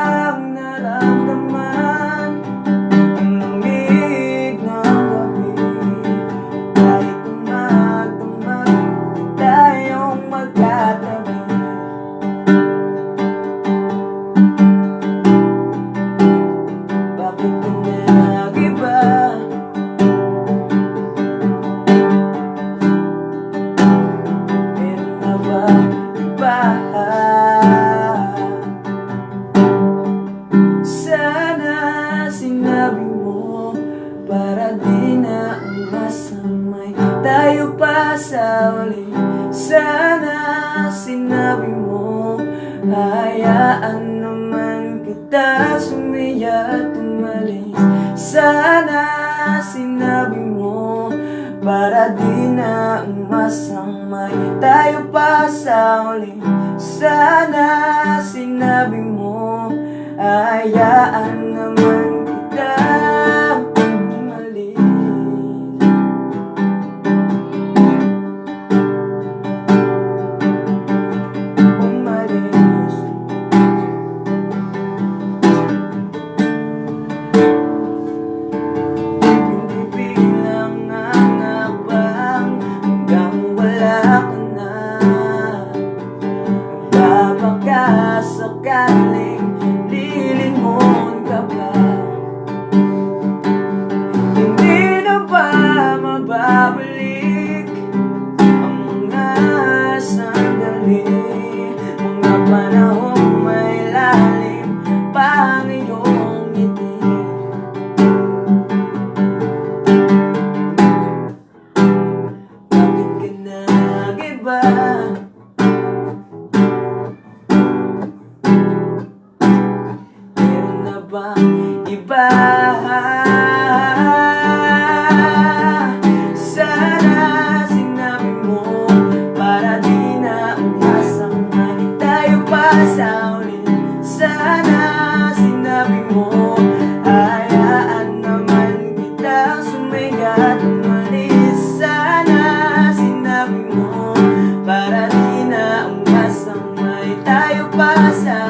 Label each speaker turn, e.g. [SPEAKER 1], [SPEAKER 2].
[SPEAKER 1] bang naramdaman ang lamig ng gabi? Kahit tumag-tumag di tayong magkatabi. Bakit ka nag-iba? Meron na ba iba? Sana sinabi mo para di na masamay tayo pa sa uli. Sana sinabi mo hayaan naman kita sumiya at umalis. Sana sinabi mo para di na masamay tayo pa sa uli. Sana sinabi mo hayaan naman kita umalis. Umalis. Hindi bilang nangabang hanggang wala ka na. Baka sakaling lilingon ka pa. Hindi na ba mababalik ang mga sandali, mga panahong may lalim pa ang iyong ngiti? Bakit ka nag-iba? Meron na bang iba? Sana sinabi mo para di na masamay tayo pa sa uli. Sana sinabi mo hayaan naman kita sumiya at umalis. Sana sinabi mo para di na masamay tayo pa sa